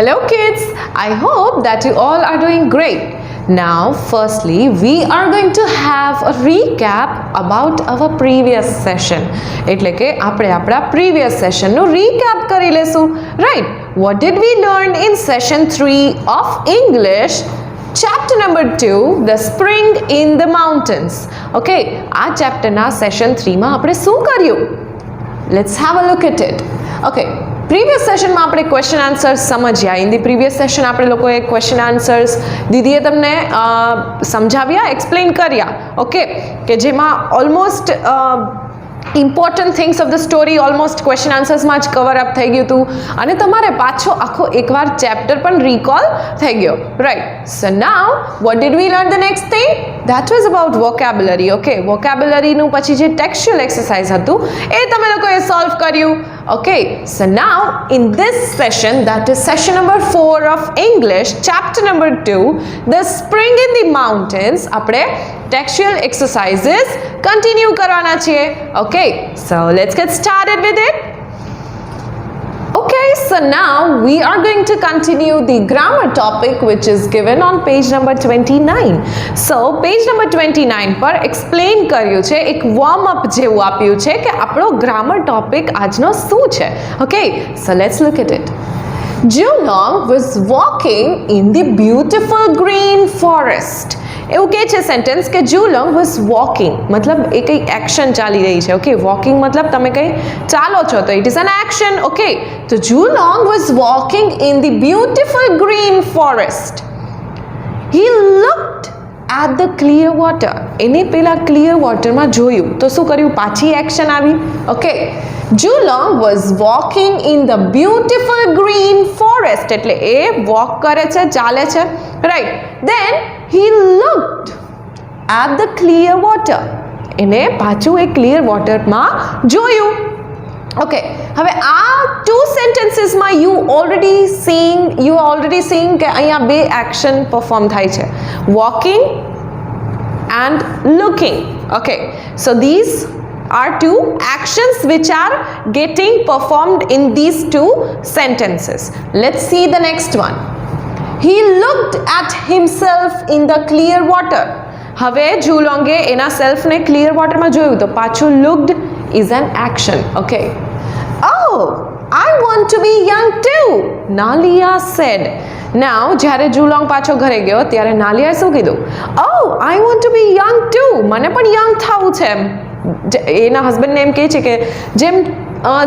Hello kids, I hope that you all are doing great. Now firstly we are going to have a recap about our previous session. એટલે કે આપણે આપણા previous session નું recap કરી લેશું. Right? What did we learn in session 3 of English? Chapter number 2, The Spring in the Mountains. Okay, આ chapter ના session 3 માં આપણે શું કર્યું? Let's have a look at it. Okay, previous session માં આપણે question answers સમજ્યા. In the previous session આપણે લોકોએ question answers દીદીએ તમને સમજાવ્યા, explain કર્યા. Okay, કે જેમાં almost important things of the story almost question answers માં જ cover up થઈ ગયું હતું અને તમારે પાછો આખો એકવાર chapter પણ recall થઈ ગયો. Right, so now what did we learn the next thing? That was about vocabulary. Okay, vocabulary નું પછી જે textual exercise હતું એ તમે લોકોએ solve કર્યું. Okay, so now in this session, that is session number 4 of English, chapter number 2, The Spring in the Mountains, આપણે textual exercises continue કરવાના છીએ. Okay, so let's get started with it. Okay, so now we are going to continue the grammar topic which is given on page number 29. So page number 29 પર explain કર્યું છે, એક warm up જેવું આપ્યું છે કે આપણો grammar topic આજનો શું છે. Okay, so let's look at it. Julong was walking in the beautiful green forest. એવું કહે છે સેન્ટેન્સ કે જુલોંગ વોઝ વોકિંગ, મતલબ એ કંઈ એક્શન ચાલી રહી છે. ઓકે, વોકિંગ મતલબ તમે કંઈ ચાલો છો તો it is an action. Okay, તો Julong was walking in the beautiful green forest. He looked at the clear water. એને પેલા ક્લિયર વોટરમાં જોયું તો શું કર્યું? પાછી એક્શન આવી. Okay, Julong was walking in the beautiful green forest. એટલે એ વોક કરે છે, ચાલે છે. Right, then he looked at the clear water. એને પાછું એ ક્લિયર વોટરમાં જોયું. ઓકે, હવે આ ટુ સેન્ટેન્સીસમાં યુ ઓલરેડી સીઈંગ કે અહીંયા બે એક્શન પરફોર્મ થાય છે, walking and looking. Okay, so these are two actions which are getting performed in these two sentences. Let's see the next one. He looked at himself in the clear water. હવે જુલોંગે એના સેલ્ફને clear વોટરમાં જોયું તો પાછું looked is an action. Okay. Oh, I want to be young too, Nalia said. Now જ્યારે જુલોંગ પાછો ઘરે ગયો ત્યારે નાલિયાએ શું કીધું? Oh, I want to be young too. મને પણ યંગ થવું છે. એના હસબન્ડને એમ કહે છે કે જેમ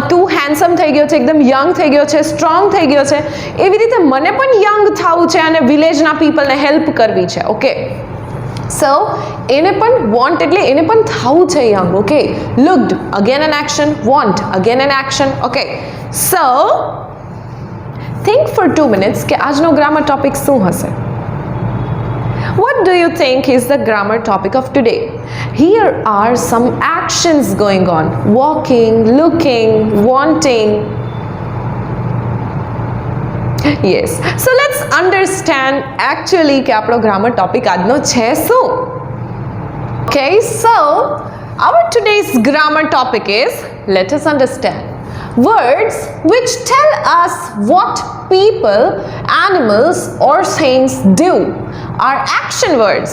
તું હેન્ડસમ થઈ ગયો છે, એકદમ યંગ થઈ ગયો છે, સ્ટ્રોંગ થઈ ગયો છે, એવી રીતે મને પણ યંગ થવું છે અને વિલેજના પીપલને હેલ્પ કરવી છે. ઓકે, સો એને પણ વોન્ટ એટલે એને પણ થવું છે young. Okay, looked again an action, want again an action. Okay, so think for 2 minutes કે આજનો ગ્રામર ટોપિક શું હશે? What do you think is the grammar topic of today? Here are some actions going on: walking, looking, wanting. Yes, so let's understand actually કે આપણો grammar topic આજનો છે શું? Okay, so our today's grammar topic is, let us understand, words which tell us what people, animals or things do are action words.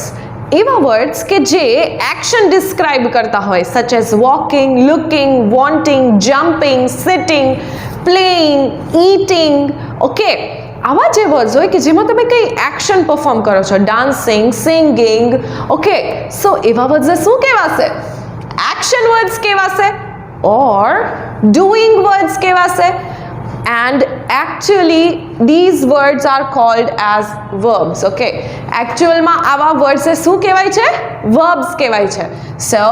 એવા words કે જે action describe કરતા હોય, such as walking, looking, wanting, jumping, sitting, playing, eating. Okay, આવા જે words હોય કે જેમાં તમે કંઈ એક્શન પરફોર્મ કરો છો, ડાન્સિંગ, સિંગિંગ. ઓકે, સો એવા વર્ડ્સ શું કહેવાશે? એક્શન વર્ડ્સ કહેવાશે, or doing words કહેવાશે. And actually these words are called as verbs. Okay, actualમાં આવા words શું કહેવાય છે? Verbs કહેવાય છે. So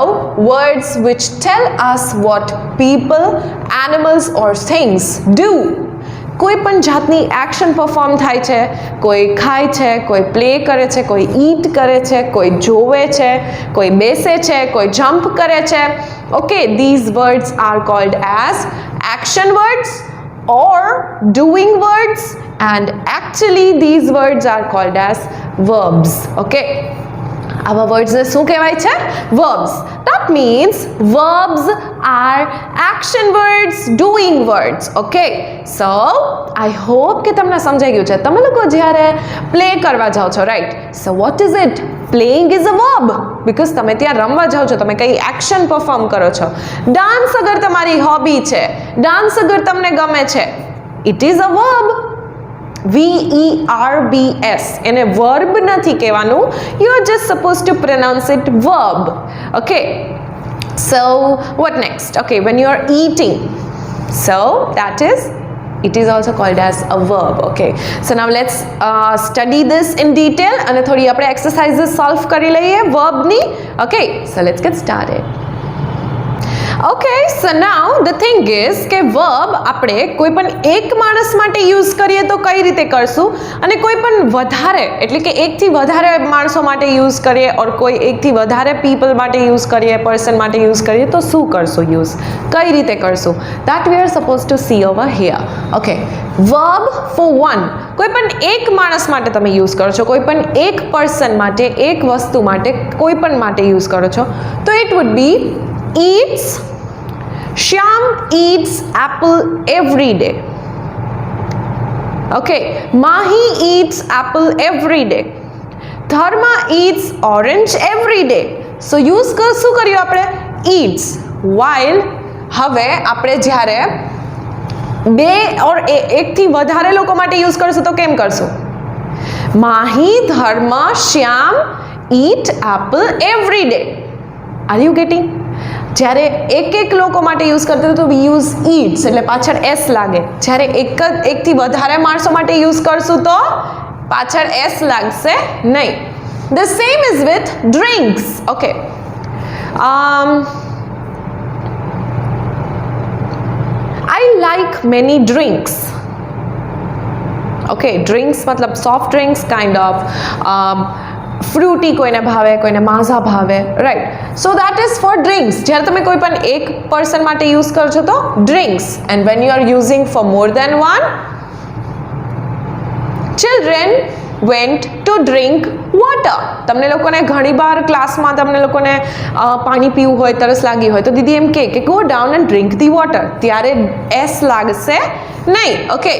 words which tell us what people, animals or things do. કોઈ પણ જાતની એક્શન પરફોર્મ થાય છે, કોઈ ખાય છે, કોઈ પ્લે કરે છે, કોઈ ઈટ કરે છે, કોઈ જોવે છે, કોઈ બેસે છે, કોઈ જમ્પ કરે છે. Okay, these words are called as action words or doing words, and actually these words are called as verbs. Okay, આવા વર્ડ્સને શું કહેવાય છે? Verbs. Now That means verbs are action words, doing words. Okay, so I hope કે તમને સમજાઈ ગયું છે. તમે લોકો જ્યારે પ્લે કરવા જાઓ છો, right? So what is it? Playing is a verb because તમે ત્યાં રમવા જાઓ છો, તમે કઈ એક્શન પરફોર્મ કરો છો. ડાન્સ અગર તમારી હોબી છે, ડાન્સ અગર તમને ગમે છે, it is a verb. VERBS એને verb નથી કહેવાનું, you are just supposed to pronounce it verb. Okay, so what next? Okay, when you are eating, so that is, it is also called as a verb. Okay, so now let's study this in detail અને થોડી આપણે exercises solve કરી લઈએ verb ની. Okay, so let's get started. Okay, so now the thing is કે verb આપણે કોઈ પણ એક માણસ માટે યુઝ કરીએ તો કઈ રીતે કરશું, અને કોઈ પણ વધારે એટલે કે એકથી વધારે માણસો માટે યુઝ કરીએ ઓર કોઈ એકથી વધારે પીપલ માટે યુઝ કરીએ, પર્સન માટે યુઝ કરીએ તો શું કરશું યુઝ, કઈ રીતે કરશું, that we are supposed to see over here. Okay, verb for one, કોઈ પણ એક માણસ માટે તમે યુઝ કરો છો, કોઈ પણ એક પર્સન માટે, એક વસ્તુ માટે, કોઈ પણ માટે યુઝ કરો છો તો it would be eats. Shyam eats apple every day. Okay, Mahi eats apple every day. Dharma eats orange every day. So use શું કર્યું આપણે? Eats. While હવે આપણે જ્યારે બે ઓર એકથી વધારે લોકો માટે યુઝ કરશું તો કેમ કરશું? Mahi, Dharma, Shyam eat apple every day. Are you getting? જ્યારે એક લોકો માટે યુઝ કરતા તો વી યુઝ ઈટ્સ એટલે પાછળ એસ લાગે. જ્યારે એકથી વધારે માણસો માટે યુઝ કરશું તો પાછળ એસ લાગશે નહીં. The same is with drinks. Okay, I like many drinks. Okay, drinks मतलब soft drinks kind of, Frooti કોઈને ભાવે, કોઈને માઝા ભાવે, right? So that is four drinks. જ્યારે તમે કોઈ પણ એક પર્સન માટે યુઝ કરો છો તો drinks. And when you are using four more than one, children went to drink water. તમને લોકોને ઘણીવાર ક્લાસમાં તમને લોકોને પાણી પીવું હોય, તરસ લાગી હોય તો દીદી એમ કે go down and drink the water, ત્યારે એસ લાગશે નહીં. Okay,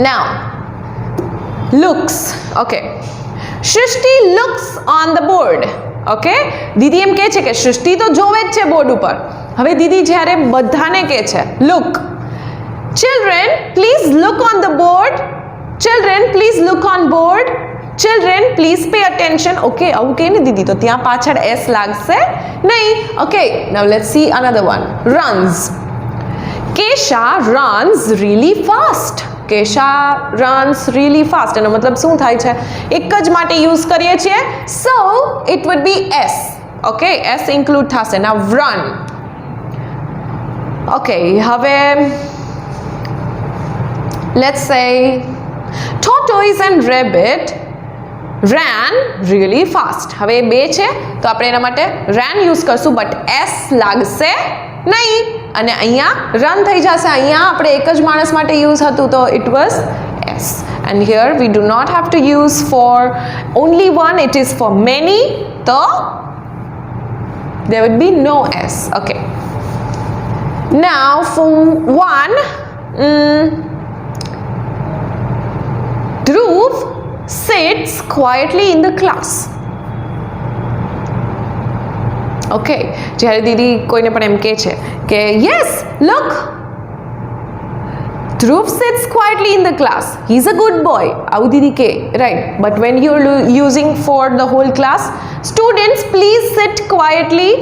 now looks. Okay, Srishti looks on the board. Okay, દીદી એમ કહે છે કે સૃષ્ટિ તો જોવે જ છે બોર્ડ ઉપર. હવે દીદી જ્યારે બધાને કહે છે look, children please look on the board, children please look on board, children please pay attention. Okay, આવું કહે ને દીદી તો ત્યાં પાછળ એસ લાગશે નહીં. Okay, now let's see another one. Runs. Keisha runs really fast. Keisha runs really fast. એનો મતલબ શું થાય છે? એક જ માટે યુઝ કરીએ છીએ, so it would be S. Okay, S include થશે. Now run. ઓકે, હવે let's say tortoise and rabbit ran really fast. હવે બે છે તો આપણે એના માટે ran યુઝ કરશું, બટ એસ લાગશે નહીં અને અહીંયા રન થઈ જશે. અહીંયા આપણે એક જ માણસ માટે યુઝ હતું તો it was S. And here we do not have to use for only one, it is for many, તો there would be no s. Okay, now for one, Dhruv sits quietly in the class. ઓકે, જ્યારે દીદી કોઈને પણ એમ કહે છે કે yes look, Dhruv sits quietly in the class, he is a good boy, આવું દીદી કહે, right? But when you are using for the whole class, students please sit quietly,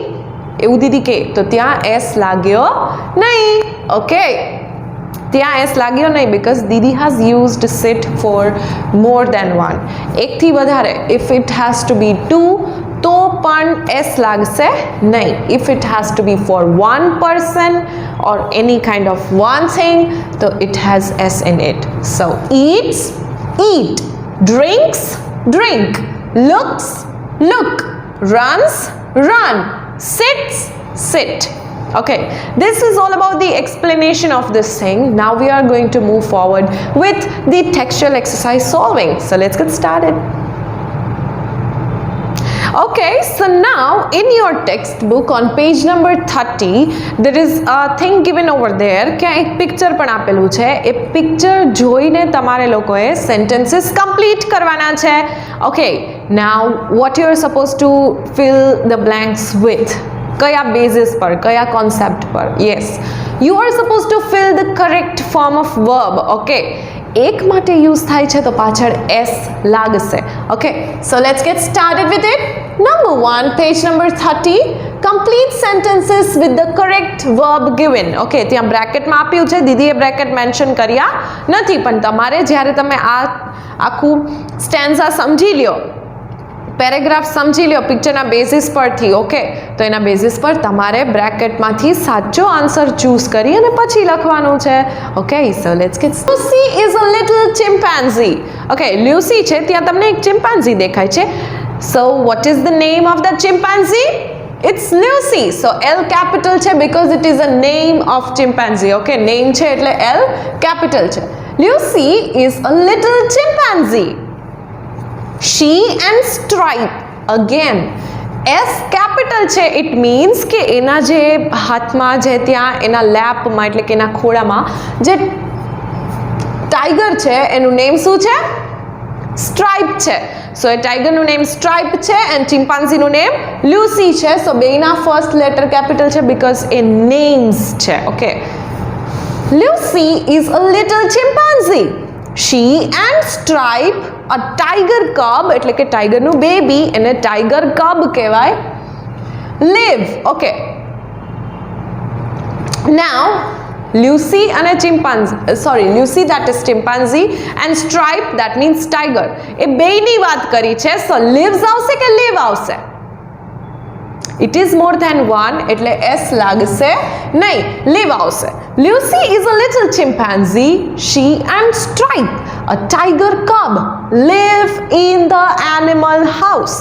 એવું દીદી કહે તો ત્યાં એસ લાગ્યો નહીં. ઓકે, ત્યાં એસ લાગ્યો નહીં બિકોઝ દીદી has used sit for more than one. એકથી વધારે, if it has to be two તો પણ એસ લાગશે નહીં. If it has to be for one person or any kind of one thing તો it has S in it. So eats, eat, drinks, drink, looks, look, runs, run, sits, sit. Okay, this is all about the explanation of this thing. Now we are going to move forward with the textual exercise solving. So let's get started. Okay, so now in your textbook on page number 30 there is a thing given over there કે એક picture પણ આપેલું છે. એ picture જોઈને તમારે લોકોએ sentences complete કરવાના છે. Okay, now what you are supposed to fill the blanks with? કયા બેઝિસ પર, કયા કોન્સેપ્ટ પર? Yes, you are supposed to fill the correct form of verb. Okay, એક માટે યુઝ થાય છે તો પાછળ s લાગશે. Okay, so let's get started with it. Number 1, page number 30, complete sentences with the correct verb given. Okay, ત્યાં બ્રેકેટમાં આપ્યું છે, દીદીએ બ્રેકેટ મેન્શન કર્યા નથી, પણ તમારે જ્યારે તમે આ આખું સ્ટેન્ઝા સમજી લ્યો, પેરેગ્રાફ સમજી લ્યો પિક્ચરના બેઝિસ પરથી, ઓકે, તો એના બેઝિસ પર તમારે બ્રેકેટમાંથી સાચો આન્સર ચૂઝ કરી અને પછી લખવાનું છે. Okay, so let's gate. Lucy is a little chimpanzee. Okay, Lucy છે, ત્યાં તમને એક ચિમ્પાન્ઝી દેખાય છે. So what is the name of the chimpanzee? It's Lucy. So L capital છે because it is a name of chimpanzee. Okay, name છે એટલે L capital છે. Lucy is a little chimpanzee. She and Stripe, again S capital છે. It means કે એના જે હાથમાં, જે ત્યાં એના લેપમાં એટલે કે એના ખોળામાં જે ટાઈગર છે એનું નેમ શું છે? સ્ટ્રાઇપ છે. સો એ ટાઈગરનું નેમ સ્ટ્રાઇપ છે એન્ડ ચિમ્પાન્ઝીનું નેમ લ્યુસી છે. સો બેના ફર્સ્ટ લેટર કેપિટલ છે બીકોઝ એ નેમ્સ છે. Okay, Lucy is a little chimpanzee. She and Stripe, a tiger cub, એટલે કે ટાઈગરનું બેબી, એને ટાઈગર કબ કહેવાય, live. Okay, now Lucy and a chimpanzee, Lucy that is chimpanzee and Stripe that means tiger, એ બેની વાત કરી છે. So lives આવશે કે live આવશે? It is more than one એટલે s લાગશે નહીં, live આવશે. Lucy is a little chimpanzee. She and Stripe, a tiger cub, live in the animal house.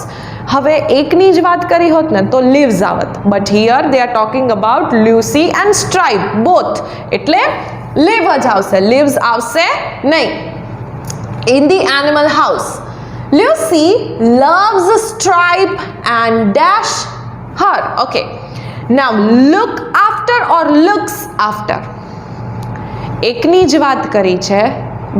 હવે એકની જ વાત કરી હોત ને તો lives આવત, but here they are talking about Lucy and Stripe both, એટલે live જ આવશે, lives આવશે નહીં. In the animal house. Lucy loves Stripe and Dash her. Okay, now look after or looks after, એકની જ વાત કરી છે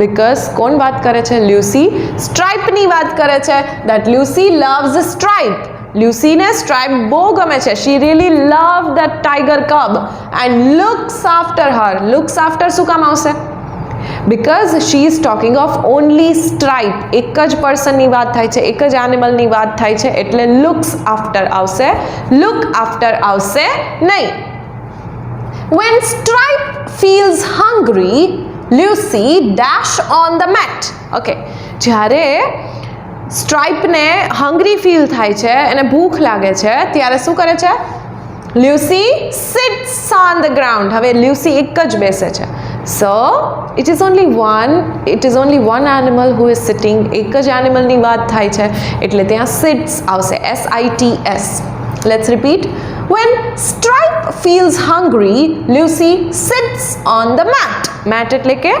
because કોણ વાત કરે છે? લ્યુસી સ્ટ્રાઇપની વાત કરે છે. that Lucy loves Stripe. લ્યુસીને સ્ટ્રાઇપ બહુ ગમે છે. she really loved that tiger cub and looks after her. looks after શું કામ આવશે? because she is talking of only Stripe. એક જ પર્સનની વાત થાય છે, એક જ એનિમલની વાત થાય છે, એટલે looks after આવશે, look after આવશે નહીં. when Stripe feels hungry, Lucy dash on the mat. Okay, જ્યારે સ્ટ્રાઇપને હંગ્રી ફીલ થાય છે, એને ભૂખ લાગે છે, ત્યારે શું કરે છે? Lucy sits on the ground. હવે લ્યુસી એક જ બેસે છે. So it is only one animal who is sitting. એક જ એનિમલની વાત થાય છે એટલે ત્યાં sits આવશે, SITS. Let's repeat. When Stripe feels hungry, Lucy sits on the mat. Mat એટલે કે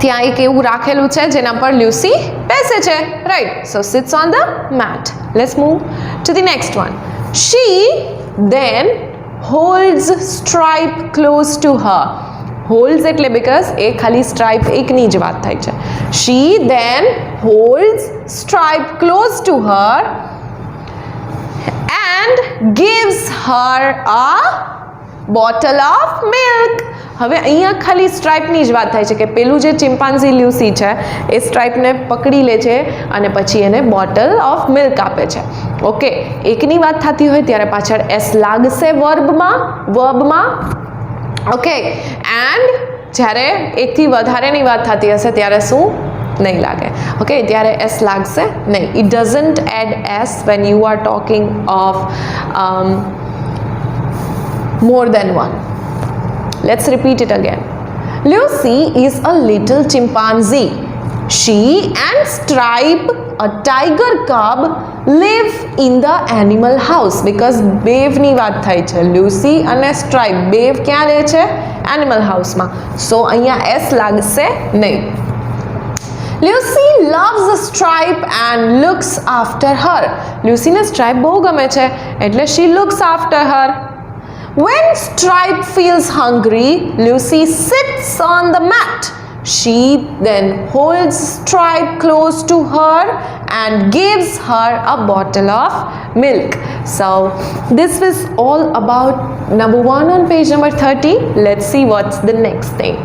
ત્યાં એક એવું રાખેલું છે જેના પર લ્યુસી બેસે છે, right? So sits on the mat. Let's move to the next one. She then holds Stripe close to her. Holds એટલે because એ ખાલી Stripe એકની જ વાત થાય છે. She then holds Stripe close to her and gives her a bottle of milk. હવે અહીંયા ખાલી સ્ટ્રાઇપની જ વાત થાય છે કે પેલું જે ચિમ્પાન્ઝી લ્યુસી છે એ સ્ટ્રાઇપને પકડી લે છે અને પછી એને બોટલ ઓફ મિલ્ક આપે છે. ઓકે, એકની વાત થતી હોય ત્યારે પાછળ એસ લાગશે વર્બમાં. ઓકે, એન્ડ જ્યારે એકથી વધારેની વાત થતી હશે ત્યારે શું નહીં લાગે? ઓકે, ત્યારે એસ લાગશે નહીં. It doesn't add S when you are talking of more than one. Let's repeat it again. Lucy is a little chimpanzee. She and Stripe, a tiger cub, live in the animal house. Because બેવ ની વાત થાય છે, Lucy અને સ્ટ્રાઇપ બેવ ક્યાં રહે છે? એનિમલ હાઉસમાં. સો અહીંયા એસ લાગશે નહીં. Lucy loves Stripe and looks after her. Lucy ને Stripe બહુ ગમે છે એટલે she looks after her. When Stripe feels hungry, Lucy sits on the mat. She then holds Stripe close to her and gives her a bottle of milk. So this is all about number 1 on page number 30. Let's see what's the next thing.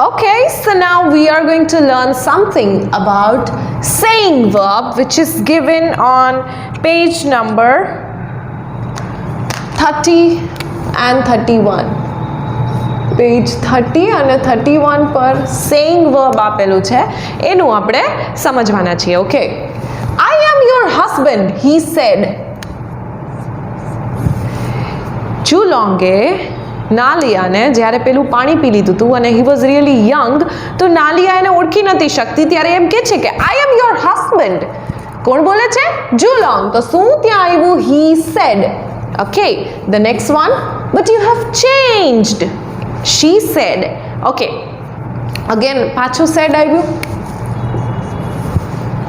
Okay, so now we are going to learn something about saying verb, which is given on page number 30 and 31. Page 30 અને 31 પર saying verb આપેલું છે એનું આપણે સમજવાના છીએ. Okay, I am your husband, he said. ચુલોંગે નાલિયાને જ્યારે પેલું પાણી પી લીધું હતું અને he was really young, તો નાલિયા એને ઓળખી નથી શકતી ત્યારે એમ કહે છે કે I am your husband. કોણ બોલે છે? જુલોંગ. તો શું ત્યાં આવ્યું? He said. Okay, the next one, but you have changed. She said. Okay, again પાછું said આવ્યું.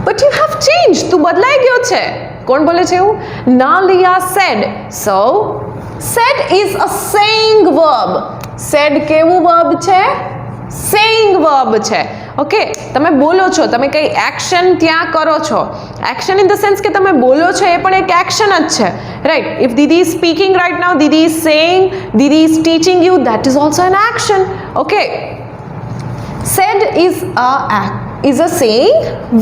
But you have changed. તું બદલાઈ ગયો છે. કોણ બોલે છે એવું? નાલિયા said. So said is a saying verb. said કેવું verb છે? saying verb છે. ઓકે, તમે બોલો છો, તમે કઈ એક્શન ત્યાં કરો છો. એક્શન ઇન ધ સેન્સ કે તમે બોલો છો એ પણ એક એક્શન જ છે, right? If Didi is speaking right now, Didi is saying, Didi is teaching you, that is also N action. Okay, said is a saying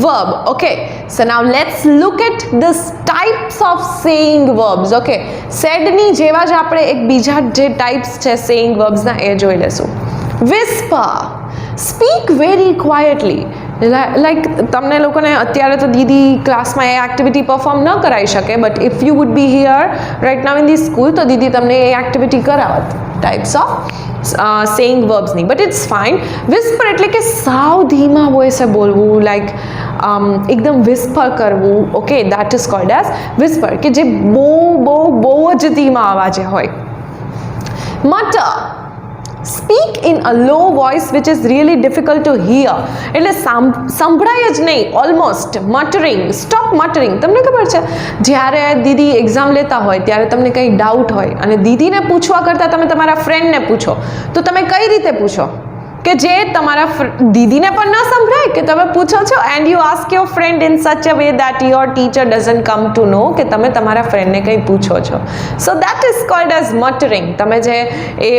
verb. Okay, so now let's look at this types of saying verbs. Okay, said ની જેવા જ આપણે એક બીજા જે types છે saying verbs ના એ જોઈ લેશું. whisper, speak very quietly. Like તમને લોકોને અત્યારે તો દીદી ક્લાસમાં એ એક્ટિવિટી પરફોર્મ ન કરાવી શકે, but if you would be here right now in the school તો દીદી તમને એ એક્ટિવિટી કરાવત ટાઈપ્સ ઓફ સેઇંગ વર્બ્સની. But it's fine. વિસ્પર એટલે કે સાવ ધીમા વોઇસે બોલવું, લાઈક એકદમ વિસ્પર કરવું. Okay, that is called as whisper, કે જે બહુ જ ધીમા અવાજે હોય. મટર, speak in a low voice which is really difficult to hear. એટલે સંભળાય જ નહીં, ઓલમોસ્ટ. મટરિંગ, સ્ટોપ મટરિંગ. તમને ખબર છે જ્યારે દીદી એક્ઝામ લેતા હોય ત્યારે તમને કંઈ ડાઉટ હોય અને દીદીને પૂછવા કરતાં તમે તમારા ફ્રેન્ડને પૂછો, તો તમે કઈ રીતે પૂછો કે જે તમારા દીદીને પણ ન સંભળાય, કે તમે પૂછો છો and you ask your friend in such a way that your teacher doesn't come to know કે તમે તમારા ફ્રેન્ડને કંઈ પૂછો છો. So that is called as muttering. તમે જે એ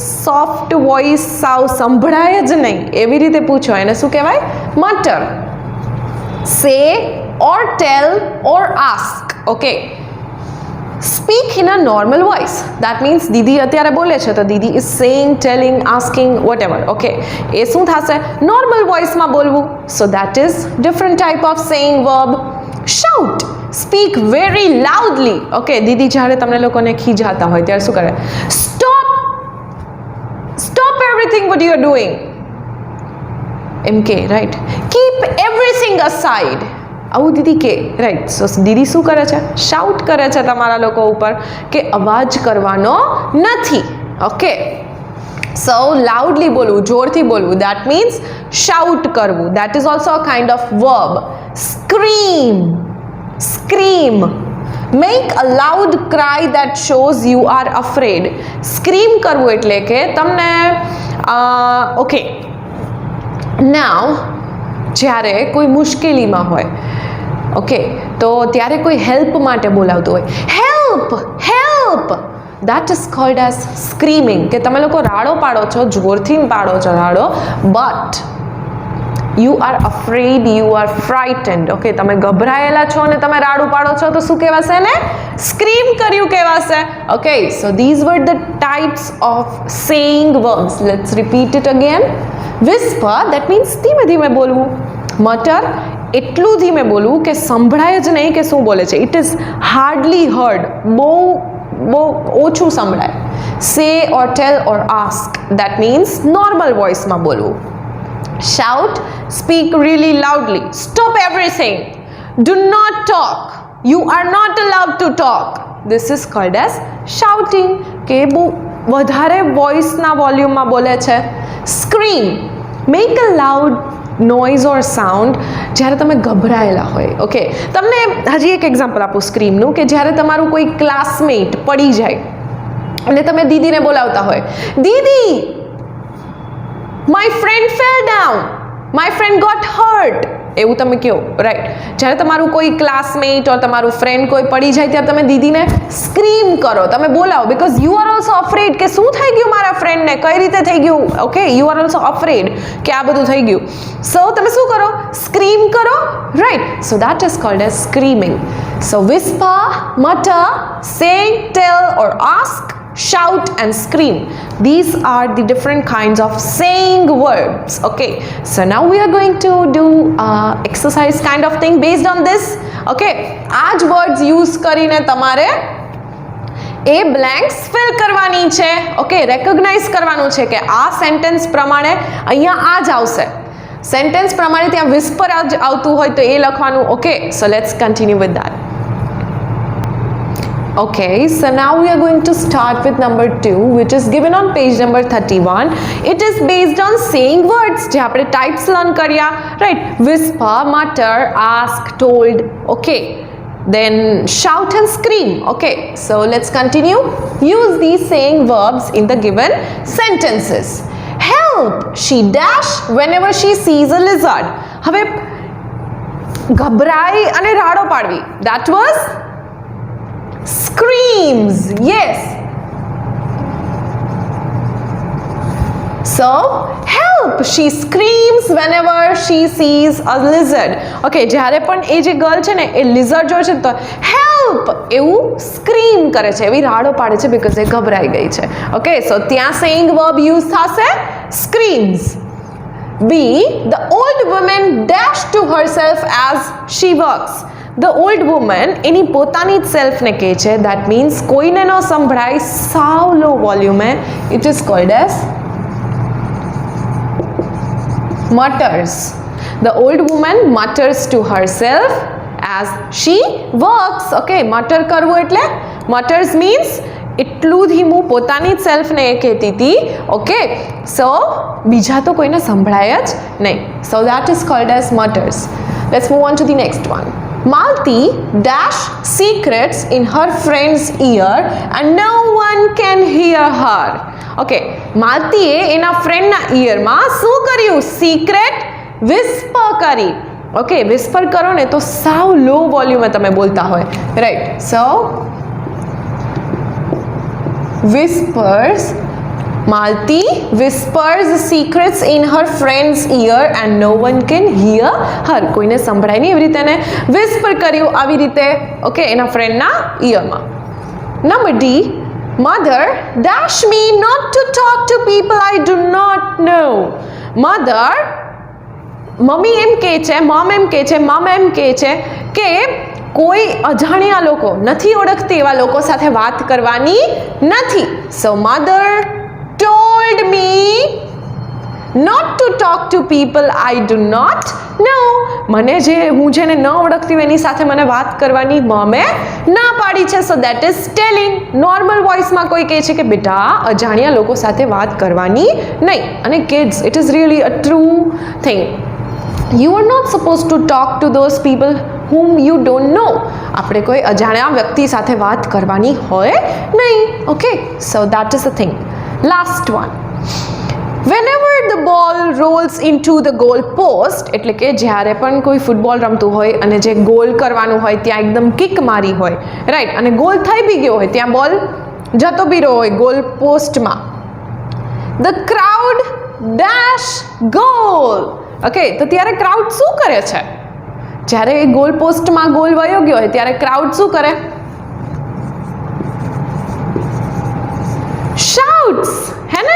સોફ્ટ વોઇસ સાવ સંભળાય જ નહીં એવી રીતે પૂછો એને શું કહેવાય? Mutter. Say or tell or ask. Okay, speak in a normal voice. That means દીદી અત્યારે બોલે છે તો દીદી is saying, telling, asking, whatever. Okay, એ શું થશે? normal voice માં બોલવું. So that is different type of saying verb. shout, speak very loudly. Okay, દીદી જ્યારે તમને લોકોને ખીજાતા હોય ત્યારે શું કરે? stop everything what you are doing. એમ કે, right? keep everything aside. આવું દીદી કે, રાઈટ? સો દીદી શું કરે છે? શાઉટ કરે છે તમારા લોકો ઉપર કે અવાજ કરવાનો નથી. ઓકે, સો લાઉડલી બોલવું, જોરથી બોલવું, દેટ મીન્સ શાઉટ કરવું. That is also a kind of verb. Scream, scream, make a loud cry that shows you are afraid. Scream કરવું એટલે કે તમને ઓકે, નાવ જ્યારે કોઈ મુશ્કેલીમાં હોય, ઓકે, તો ત્યારે કોઈ હેલ્પ માટે બોલાવતું હોય, help help, that is called as screaming. કે તમે લોકો રાડો પાડો છો, જોરથી પાડો છો રાડો, but you are afraid, you are frightened. Okay, તમે ગભરાયેલા છો અને તમે રાડું પાડો છો તો શું કહેવાશે ને? સ્ક્રીમ કર્યું કહેવાશે. Okay, so this were the types of saying verbs. Let's repeat it again. whisper, that means ધીમે ધીમે બોલવું. મટર, એટલું ધીમે બોલવું કે સંભળાય જ નહીં કે શું બોલે છે. ઇટ ઇઝ હાર્ડલી હર્ડ, બહુ ઓછું સંભળાય. સે or tell or ask, that means normal વોઇસમાં બોલવું. shout, speak really loudly. stop everything, do not talk, you are not allowed to talk. This is called as shouting, કે બહુ વધારે વોઇસના વોલ્યુમમાં બોલે છે. Scream, make a loud noise or sound જ્યારે તમે ગભરાયેલા હોય. ઓકે, તમને હજી એક એક્ઝામ્પલ આપું સ્ક્રીમનું, કે જ્યારે તમારું કોઈ ક્લાસમેટ પડી જાય અને તમે દીદીને બોલાવતા હોય, દીદી my friend fell down, my friend got hurt, એવું તમે કહો, રાઈટ. જ્યારે તમારું કોઈ ક્લાસમેટ ઓર તમારું ફ્રેન્ડ કોઈ પડી જાય ત્યારે તમે દીદીને સ્ક્રીમ કરો, તમે બોલાવો, because you are also afraid કે શું થઈ ગયું મારા ફ્રેન્ડને, કઈ રીતે થઈ ગયું. Okay, you are also afraid કે આ બધું થઈ ગયું. સો તમે શું કરો? સ્ક્રીમ કરો, right. So that is called as screaming. So whisper, mutter, say, tell or ask, shout and scream. These are the different kinds of saying words. Okay, so now we are going to do exercise kind of thing based on this. Okay, આજ words use કરીને તમારે એ blanks fill કરવાની છે. Okay, recognise કરવાનું છે કે આ sentence પ્રમાણે અહીંયા આ જ આવશે, સેન્ટેન્સ પ્રમાણે ત્યાં whisper આવતું હોય તો એ લખવાનું. Okay, so let's continue with that. Okay, so now we are going to start with number 2, which is given on page number 31. It is based on saying words. જે આપણે types learn કર્યા, right? Whisper, mutter, ask, told. Okay, then shout and scream. Okay, so let's continue. Use these saying verbs in the given sentences. Help, she dash whenever she sees a lizard. હવે ગભરાઈ અને રાડો પાડવી, that was screams. Yes. So help, she screams whenever she sees a lizard. Okay, જ્યારે પણ એ જે girl છે ને એ lizard જોઈ છે તો હેલ્પ એવું સ્ક્રીમ કરે છે, એવી રાડો પાડે છે, બીકોઝ એ ગભરાઈ ગઈ છે. ઓકે, સો ત્યાં સેઇંગ વર્બ યુઝ થશે screams. B, the old woman dash to herself as she works. The old woman એની પોતાની જ સેલ્ફને કહે છે, that means કોઈને ન સંભળાય, સાવ લો વોલ્યુમે. It is called as mutters. The old woman mutters to herself as she works. Okay, mutter કરવું એટલે mutters means એટલું ધીમું પોતાની જ સેલ્ફને એ કહેતી હતી. ઓકે, સો બીજા તો કોઈને સંભળાય જ નહીં. So that is called as mutters. Let's move on to the next one. Malti dash secrets in her friend's ear and no one can hear her. Okay, માલતીએ એના ફ્રેન્ડના ઇયરમાં શું કર્યું? સિક્રેટ વિસ્પર કરી. ઓકે, વિસ્પર કરો ને તો સાવ લો વોલ્યુમે તમે બોલતા હોય, right. So whispers, Malti whispers secrets in her friend's ear and no one can hear her. કોઈને સંભળાય નહીં, એવી રીતે એને whisper કર્યું, આવી રીતે. ઓકે, એના ફ્રેન્ડના ઇયરમાં. Number D, mother dash me not to talk to people I do not know. Mother, મમ્મી એમ કહે છે, મમ એમ કહે છે, મમ એમ કહે છે કે કોઈ અજાણ્યા લોકો, નથી ઓળખતી એવા લોકો સાથે વાત કરવાની નથી. So mother told me not to talk to people I do not know. મને જે હું જેને ન ઓળખતી એની સાથે મને વાત કરવાની મમે ના પાડી છે. So that is telling. Normal વોઇસમાં કોઈ કહે છે કે બેટા અજાણ્યા લોકો સાથે વાત કરવાની નહીં. અને kids, it is really a true thing. You are not supposed to talk to those people whom you don't know. આપણે કોઈ અજાણ્યા વ્યક્તિ સાથે વાત કરવાની હોય નહીં. Okay, so that is the thing. Last one. Whenever the ball rolls into the goal post, એટલે કે જ્યારે પણ કોઈ ફૂટબોલ રમતું હોય અને જે ગોલ કરવાનું હોય ત્યાં એકદમ કિક મારી હોય, રાઈટ, અને ગોલ થઈ બી ગયો હોય, ત્યાં બોલ જતો બી રહ્યો હોય ગોલ પોસ્ટમાં, the crowd dash goal. Okay, તો ત્યારે ક્રાઉડ શું કરે છે? જ્યારે એ ગોલ પોસ્ટમાં ગોલ વયો ગયો હોય ત્યારે ક્રાઉડ શું કરે? shouts, હે ને?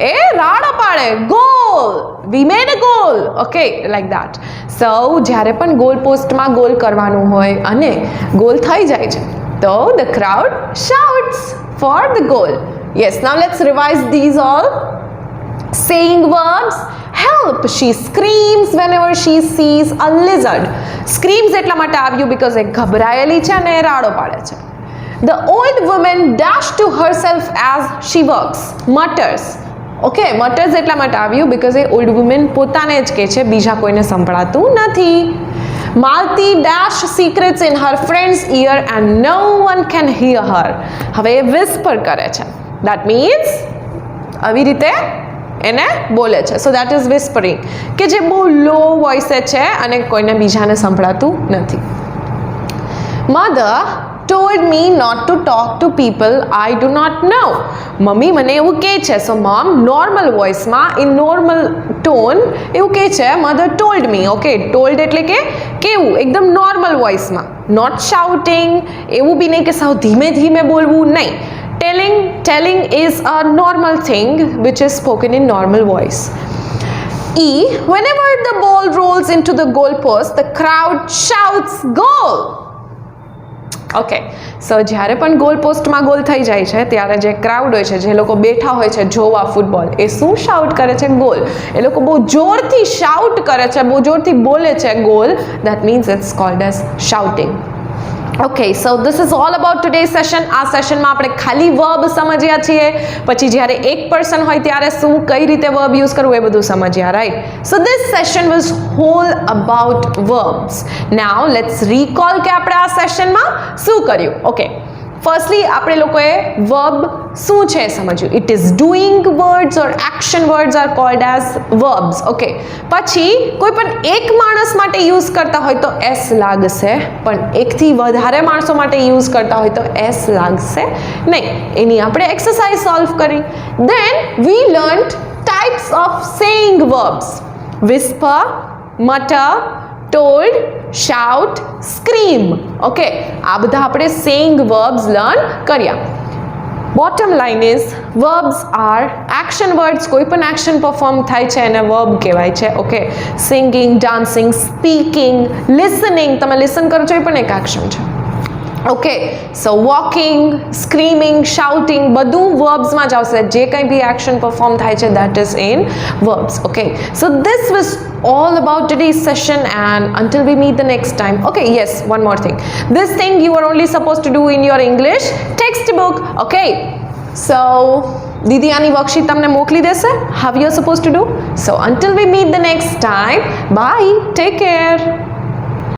એ રાડો પાડે, goal, we made a goal. Okay, like that. So જ્યારે પણ ગોલ પોસ્ટમાં ગોલ કરવાનું હોય અને ગોલ થઈ જાય છે તો the crowd shouts for the goal. Yes, now let's revise these all saying verbs. Help, she screams whenever she sees a lizard. Screams એટલા માટે આવ્યું because એ ગભરાયેલી છે અને રાડો પાડે છે. The old woman dashed to herself as she works. Mutters. Okay mutters એટલા માટે આવ્યું બિકોઝ એ ઓલ્ડ વુમેન પોતાને જ કહે છે, બીજા કોઈને સંભળાતું નથી. Malti dash secrets in her friend's ear and no one can hear her. હવે એ વિસ્પર કરે છે, દેટ મીન્સ આવી રીતે એને બોલે છે. સો દેટ ઇઝ વિસ્પરિંગ, કે જે બહુ લો વોઇસે છે અને કોઈને બીજાને સંભળાતું નથી. Mother told me not to talk to people I do not know. Mummy મને એવું કહે છે. સો મમ નોર્મલ વોઇસમાં ઇન નોર્મલ ટોન એવું કહે છે, મધર ટોલ્ડ મી. ઓકે, ટોલ્ડ એટલે કે કેવું એકદમ નોર્મલ વોઇસમાં, નોટ શાઉટિંગ, એવું બી નહીં કે સાવ ધીમે ધીમે બોલવું, નહીં. Telling is a normal thing which is spoken in normal voice. E, whenever the ball rolls into the goalpost, the crowd shouts goal. Okay, so જ્યારે પણ ગોલ પોસ્ટમાં ગોલ થઈ જાય છે ત્યારે જે ક્રાઉડ હોય છે, જે લોકો બેઠા હોય છે જોવા ફૂટબોલ, એ શું શાઉટ કરે છે? ગોલ. એ લોકો બહુ જોરથી શાઉટ કરે છે, બહુ જોરથી બોલે છે goal. That means it's called as shouting. Okay, so this is all about today session. આ સેશનમાં આપણે ખાલી વર્બ સમજ્યા છીએ, પછી જ્યારે એક પર્સન હોય ત્યારે શું કઈ રીતે વર્બ યુઝ કરવું એ બધું સમજ્યા, right? So this session was whole about verbs. Now let's recall કે આપણે આ સેશનમાં શું કર્યું. ઓકે, ફર્સ્ટલી આપણે લોકોએ વર્બ શું છે સમજ્યું. It is doing words or action words R cold as verbs. Okay, પછી કોઈ પણ એક માણસ માટે યુઝ કરતા હોય તો એસ લાગશે, પણ એકથી વધારે માણસો માટે યુઝ કરતા હોય તો એસ લાગશે નહીં. એની આપણે એક્સરસાઇઝ સોલ્વ કરી. Then we learned types of saying verbs. Whisper, mutter, told, shout, scream. Okay, આ બધા આપણે સેઇંગ વર્બ્સ લર્ન કર્યા. Bottom line is verbs are action words. કોઈ પણ એક્શન પરફોર્મ થાય છે એને વર્બ કહેવાય છે. Okay, singing, dancing, speaking, listening, તમે લિસન કરો છો એ પણ એક એક્શન છે. ઓકે, સો વોકિંગ, સ્ક્રીમિંગ, શાઉટિંગ બધું વર્બ્સમાં જ આવશે. જે કંઈ બી એક્શન પરફોર્મ થાય છે that is in verbs. Okay, so this was all about today's session, and until we meet the next time. Okay, yes, one more thing. This thing you are only supposed to do in your English textbook. Okay, so Didi આની worksheet તમને મોકલી દેશે. How you are supposed to do? So until we meet the next time, bye, take care.